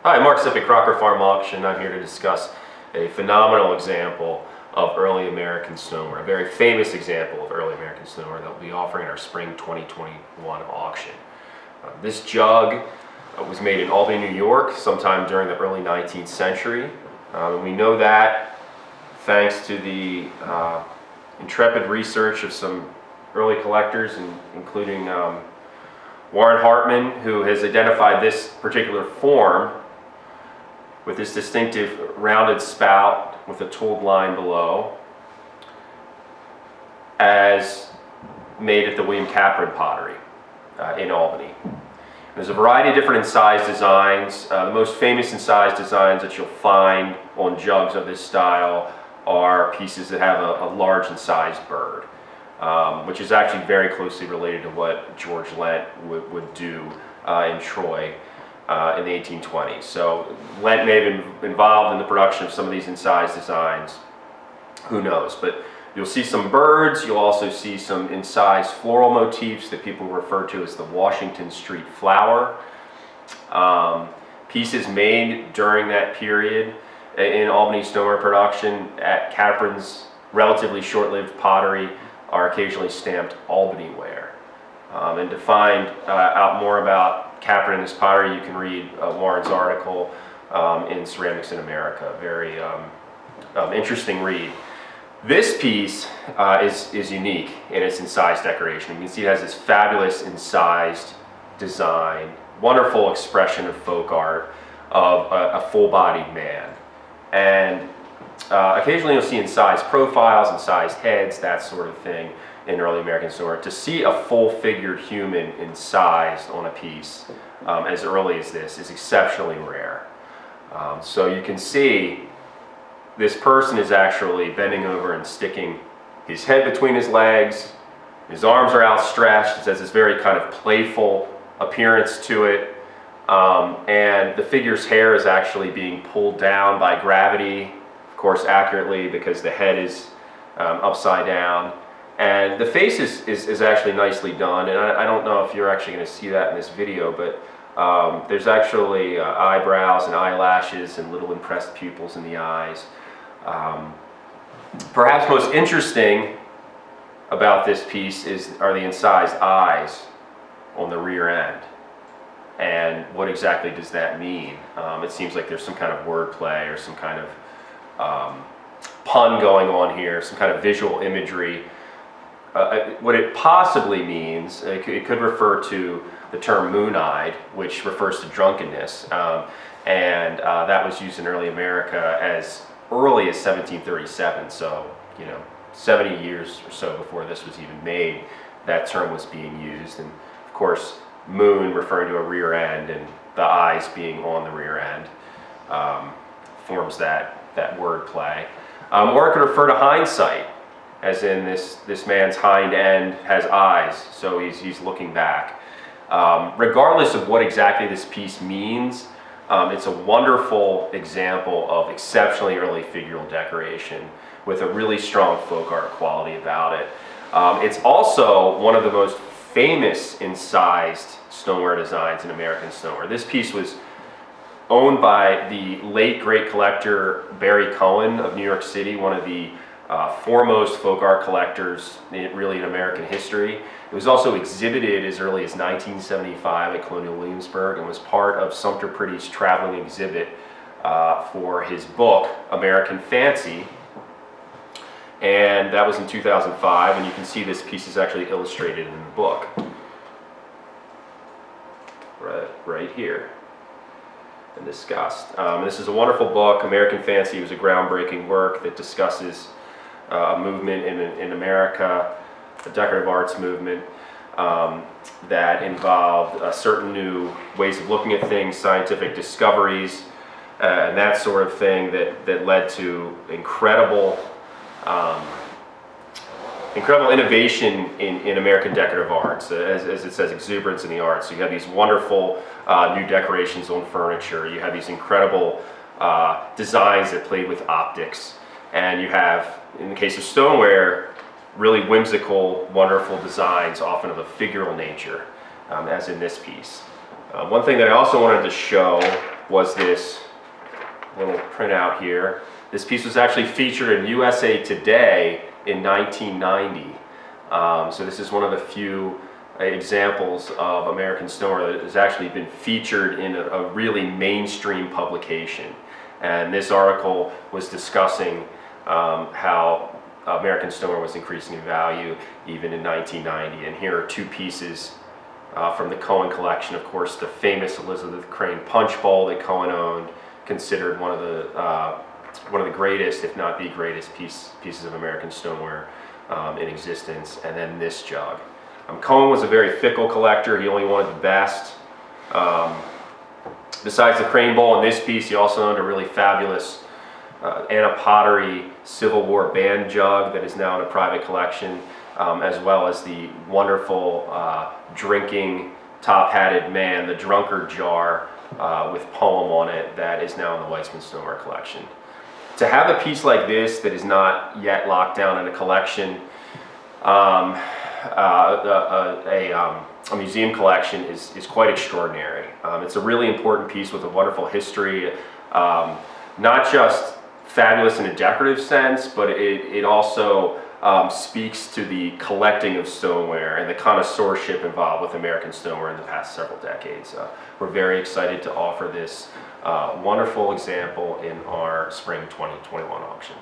Hi, Mark Sippick, Crocker Farm Auction. I'm here to discuss a phenomenal example of early American stoneware, a very famous example of early American stoneware that we'll be offering in our spring 2021 auction. This jug was made in Albany, New York, sometime during the early 19th century. And we know that thanks to the intrepid research of some early collectors, including Warren Hartman, who has identified this particular form with this distinctive rounded spout with a tooled line below as made at the William Capron Pottery in Albany. There's a variety of different incised designs. The most famous incised designs that you'll find on jugs of this style are pieces that have a large incised bird, which is actually very closely related to what George Lent would do in Troy in the 1820s. So Lent may have been involved in the production of some of these incised designs. Who knows? But you'll see some birds. You'll also see some incised floral motifs that people refer to as the Washington Street flower. Pieces made during that period in Albany stoneware production at Capron's relatively short-lived pottery are occasionally stamped Albany ware. And to find out more about Capron and his pottery, you can read Warren's article in Ceramics in America. Very interesting read. This piece is unique in its incised decoration. You can see it has this fabulous incised design, wonderful expression of folk art of a full-bodied man. And occasionally you'll see incised profiles, incised heads, that sort of thing in early American stoneware. To see a full-figured human incised on a piece as early as this is exceptionally rare. So you can see this person is actually bending over and sticking his head between his legs. His arms are outstretched. It has this very kind of playful appearance to it. And the figure's hair is actually being pulled down by gravity, of course accurately because the head is upside down. And the face is actually nicely done, and I don't know if you're actually going to see that in this video, but there's actually eyebrows and eyelashes and little impressed pupils in the eyes. Perhaps most interesting about this piece are the incised eyes on the rear end. And what exactly does that mean? It seems like there's some kind of wordplay or some kind of pun going on here, some kind of visual imagery. What it possibly means, it could refer to the term moon-eyed, which refers to drunkenness, and that was used in early America as early as 1737, so 70 years or so before this was even made, that term was being used. And of course, moon referring to a rear end and the eyes being on the rear end forms that word play. Or it could refer to hindsight, as in this man's hind end has eyes, so he's looking back. Regardless of what exactly this piece means, it's a wonderful example of exceptionally early figural decoration with a really strong folk art quality about it. It's also one of the most famous incised stoneware designs in American stoneware. This piece was owned by the late great collector Barry Cohen of New York City, one of the foremost folk art collectors really in American history. It was also exhibited as early as 1975 at Colonial Williamsburg and was part of Sumter Pretty's traveling exhibit for his book, American Fancy. And that was in 2005, and you can see this piece is actually illustrated in the book. Right here. And discussed. This is a wonderful book. American Fancy was a groundbreaking work that discusses a movement in America, a decorative arts movement that involved certain new ways of looking at things, scientific discoveries, and that sort of thing that led to incredible innovation in American decorative arts, as it says, exuberance in the arts. So you have these wonderful new decorations on furniture. You have these incredible designs that played with optics. And you have, in the case of stoneware, really whimsical, wonderful designs, often of a figural nature, as in this piece. One thing that I also wanted to show was this little printout here. This piece was actually featured in USA Today in 1990. So this is one of the few examples of American stoneware that has actually been featured in a really mainstream publication. And this article was discussing how American stoneware was increasing in value even in 1990. And here are two pieces from the Cohen collection. Of course, the famous Elizabeth Crane punch bowl that Cohen owned, considered one of the greatest, if not the greatest, pieces of American stoneware in existence. And then this jug. Cohen was a very fickle collector. He only wanted the best. Besides the Crane bowl and this piece, he also owned a really fabulous Anna Pottery Civil War band jug that is now in a private collection, as well as the wonderful drinking top-hatted man, the drunkard jar with poem on it, that is now in the Weitzman Stoneware collection. To have a piece like this that is not yet locked down in a collection, a museum collection, is quite extraordinary. It's a really important piece with a wonderful history, not just fabulous in a decorative sense, but it also speaks to the collecting of stoneware and the connoisseurship involved with American stoneware in the past several decades. We're very excited to offer this wonderful example in our spring 2021 auction.